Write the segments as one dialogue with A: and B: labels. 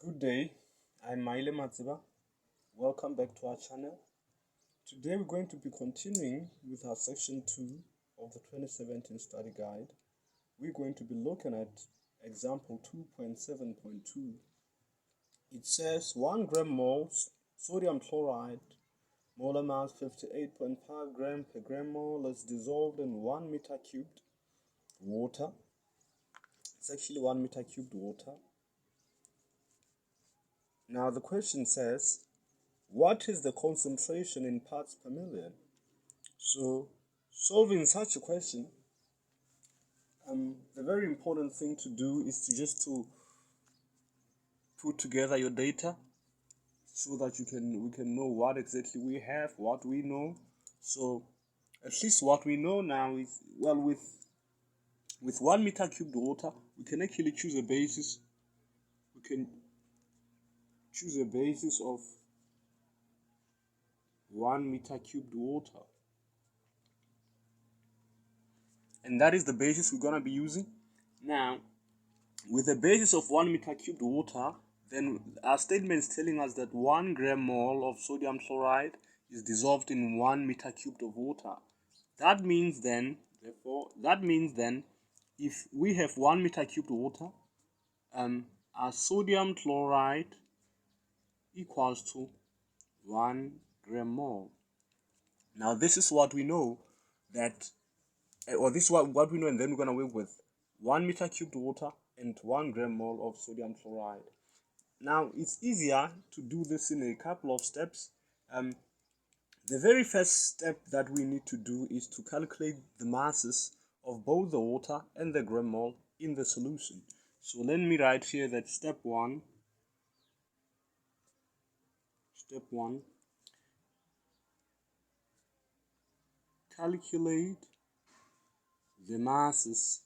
A: Good day, I'm Maile Matsiba. Welcome back to our channel. Today we're going to be continuing with our section 2 of the 2017 study guide. We're going to be looking at example 2.7.2. It says 1 gram mole sodium chloride, molar mass 58.5 gram per gram mole is dissolved in 1 meter cubed water. It's actually 1 meter cubed water. Now the question says, what is the concentration in parts per million? So, solving such a question, the very important thing to do is to put together your data so that we can know what exactly we have, what we know. So, at least what we know now is, well, with 1 meter cubed water, we can actually choose a basis. We can choose a basis of 1 meter cubed water. And that is the basis we're going to be using. Now, with a basis of 1 meter cubed water, then our statement is telling us that 1 gram mole of sodium chloride is dissolved in 1 meter cubed of water. That means then, if we have 1 meter cubed water, our sodium chloride equals to 1 gram mole. Now this is what we know that, or this is what we know, and then we're going to work with 1 meter cubed water and 1 gram mole of sodium chloride. Now it's easier to do this in a couple of steps. The very first step that we need to do is to calculate the masses of both the water and the gram mole in the solution. So let me write here that step one, calculate the masses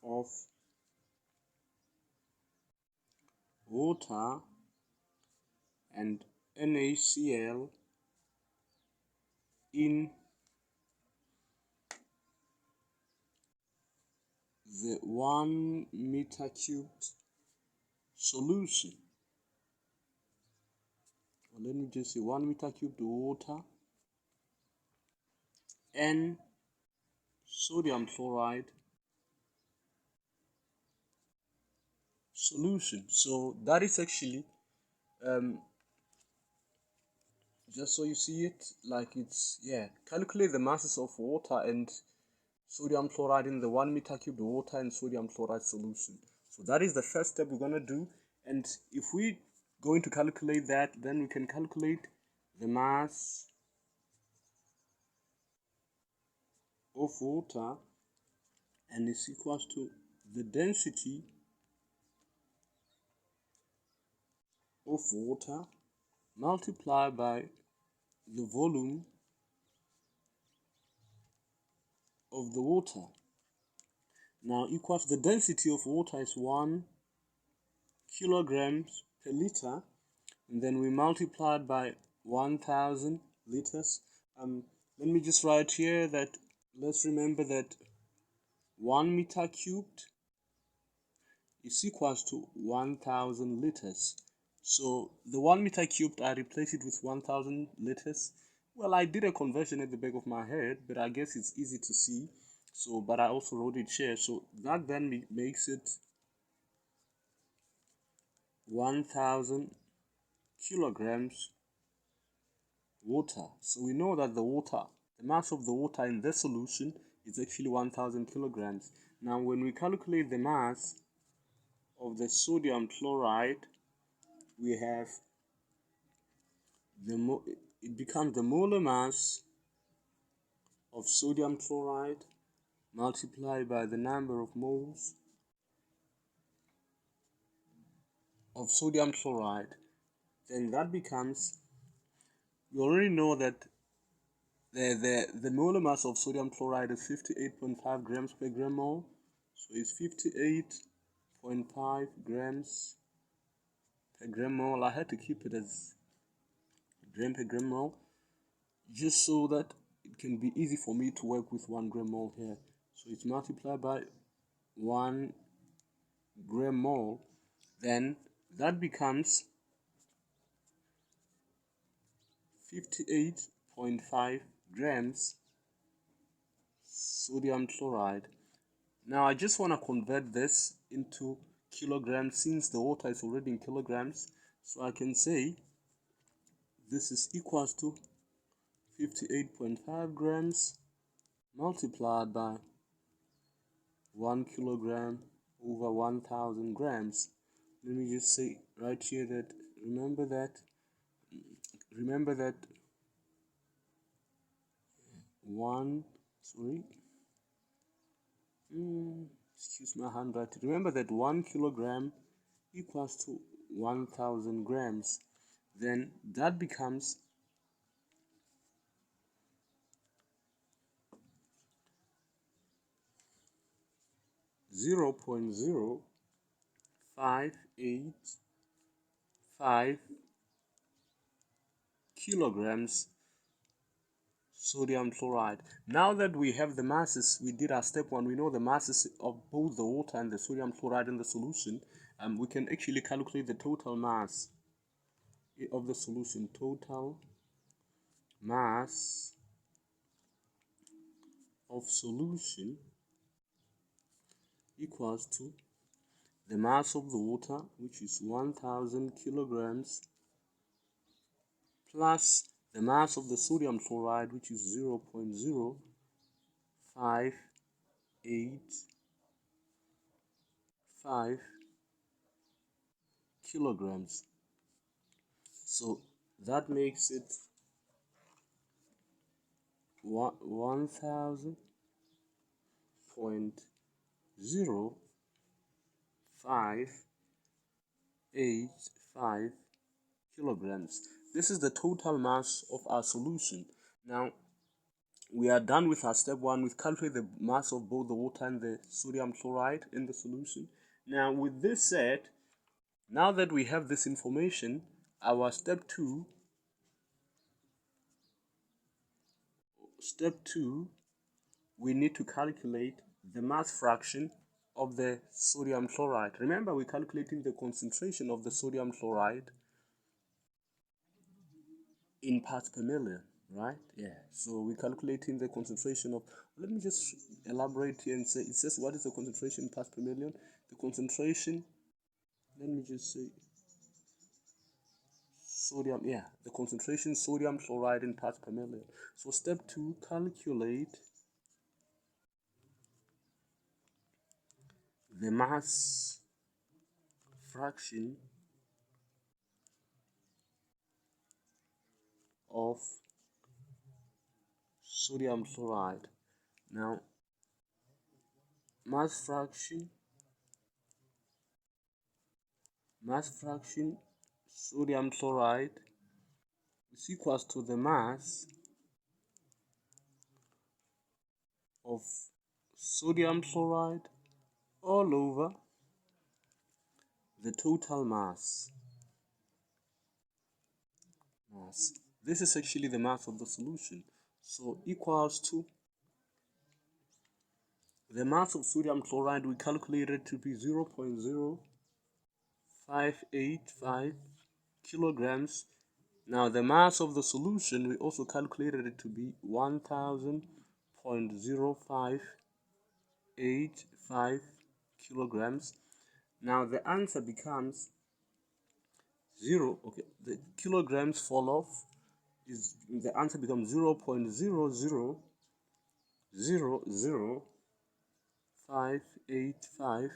A: of water and NaCl in the 1 meter cubed solution. Or let me just say 1 meter cubed water and sodium chloride solution. So that is actually just so you see it, like it's, calculate the masses of water and sodium chloride in the 1 meter cubed water and sodium chloride solution. So that is the first step we're going to do. And if we're going to calculate that, then we can calculate the mass of water, and it's equals to the density of water multiplied by the volume of the water. Now equals the density of water is 1 kilograms per liter, and then we multiply it by 1000 liters. Let me just write here that, let's remember that 1 meter cubed is equals to 1000 liters. So the 1 meter cubed, I replace it with 1000 liters. Well, I did a conversion at the back of my head, but I guess it's easy to see. So, but I also wrote it here. So that then makes it 1000 kilograms water. So we know that the mass of the water in this solution is actually 1000 kilograms. Now when we calculate the mass of the sodium chloride, we have it becomes the molar mass of sodium chloride multiplied by the number of moles of sodium chloride. Then that becomes, we already know that the molar mass of sodium chloride is 58.5 grams per gram mole. So it's 58.5 grams per gram mole. I had to keep it as gram per gram mole just so that it can be easy for me to work with 1 gram mole here. So it's multiplied by 1 gram mole, then that becomes 58.5 grams sodium chloride. Now I just want to convert this into kilograms since the water is already in kilograms. So I can say this is equals to 58.5 grams multiplied by 1 kilogram over 1000 grams. Let me just say right here that remember that 1 sorry excuse my handwriting. Remember that 1 kilogram equals to 1000 grams. Then that becomes 0.0585 kilograms sodium chloride. Now that we have the masses, we did our step one, we know the masses of both the water and the sodium chloride in the solution. We can actually calculate the total mass of the solution. Total mass of solution equals to the mass of the water, which is 1000 kilograms, plus the mass of the sodium chloride, which is 0.0585 kilograms. So that makes it 1000.0585 kilograms. This is the total mass of our solution. Now we are done with our step one. We've calculated the mass of both the water and the sodium chloride in the solution. Now with this said, now that we have this information, our step two, we need to calculate the mass fraction of the sodium chloride. Remember, we're calculating the concentration of the sodium chloride in parts per million, right? Yeah. So we're calculating the concentration of, let me just elaborate here and say, it says what is the concentration in parts per million? The concentration, let me just say, sodium, yeah, the concentration sodium chloride in parts per million. So step two, calculate the mass fraction of sodium chloride. Now mass fraction sodium chloride is equals to the mass of sodium chloride all over the total mass. This is actually the mass of the solution. So equals to the mass of sodium chloride, we calculated to be 0.0585 kilograms. Now the mass of the solution, we also calculated it to be 1000.0585 kilograms. Now the answer becomes 0. Okay, the kilograms fall off. The answer becomes 0.0000585.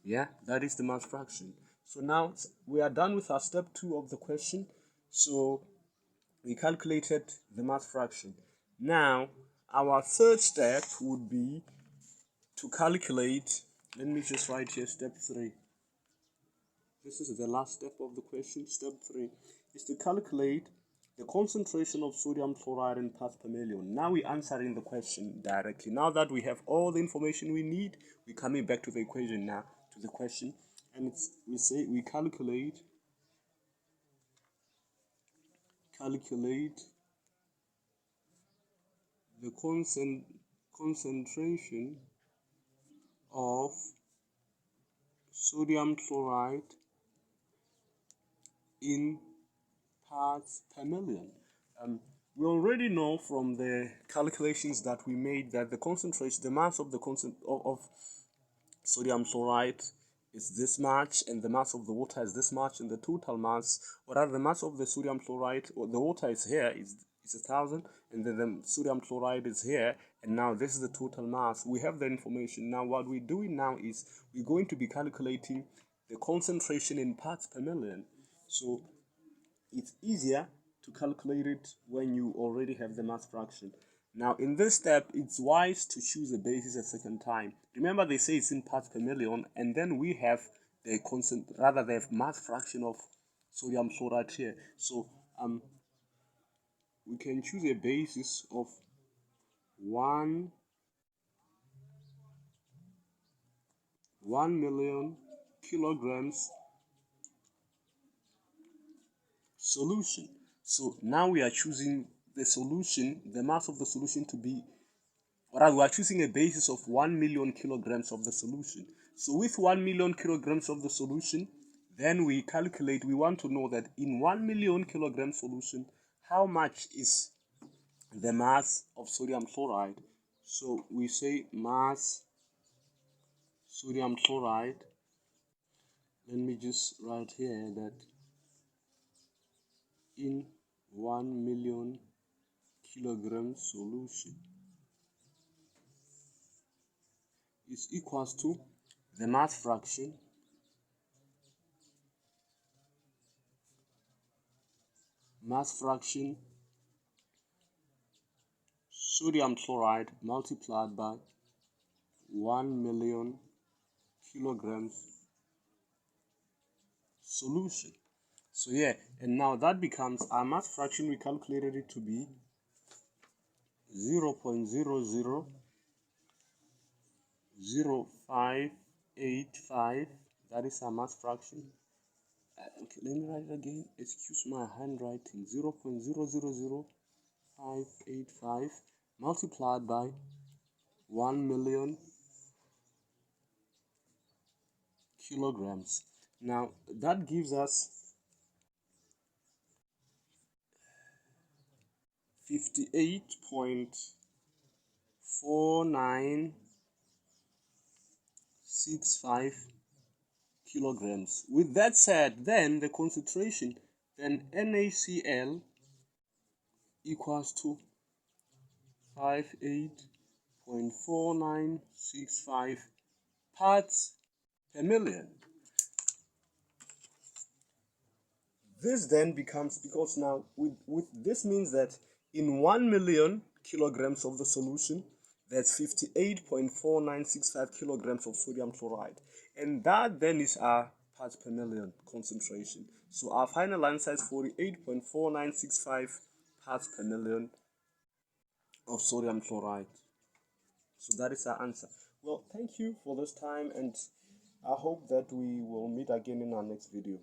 A: Yeah, that is the mass fraction. So now we are done with our step two of the question. So we calculated the mass fraction. Now our third step would be to calculate, let me just write here step 3. This is the last step of the question. Step 3 is to calculate the concentration of sodium chloride in parts per million. Now we're answering the question directly. Now that we have all the information we need, we're coming back to the equation now, to the question. And we calculate the concentration of sodium chloride in parts per million. We already know from the calculations that we made that the concentration, the mass of the of sodium chloride is this much, and the mass of the water is this much, and the total mass, or rather the mass of the sodium chloride, or the water is here, is 1,000, and then the sodium chloride is here, and now this is the total mass. We have the information. Now what we're doing now is we're going to be calculating the concentration in parts per million. So it's easier to calculate it when you already have the mass fraction. Now in this step, it's wise to choose a basis a second time. Remember, they say it's in parts per million, and then we have the the mass fraction of sodium chloride here. So we can choose a basis of 1 million kilograms solution. So now we are choosing the solution, the mass of the solution to be, or rather we are choosing a basis of 1 million kilograms of the solution. So with 1 million kilograms of the solution, then we calculate, we want to know that in 1 million kilogram solution, how much is the mass of sodium chloride. So we say mass sodium chloride. Let me just write here that in 1 million kilogram solution is equals to the mass fraction sodium chloride multiplied by 1 million kilograms solution. So yeah, and now that becomes our mass fraction. We calculated it to be 0.000585. That is our mass fraction. Okay, let me write it again. Excuse my handwriting. 0.000585 multiplied by 1 million kilograms. Now that gives us 58.4965 kilograms. With that said, then the concentration, then NaCl equals to 58.4965 parts per million. This then becomes, because now with this means that in 1 million kilograms of the solution, that's 58.4965 kilograms of sodium chloride, and that then is our parts per million concentration. So our final answer is 48.4965 parts per million of sodium chloride. So that is our answer. Well, thank you for this time, and I hope that we will meet again in our next video.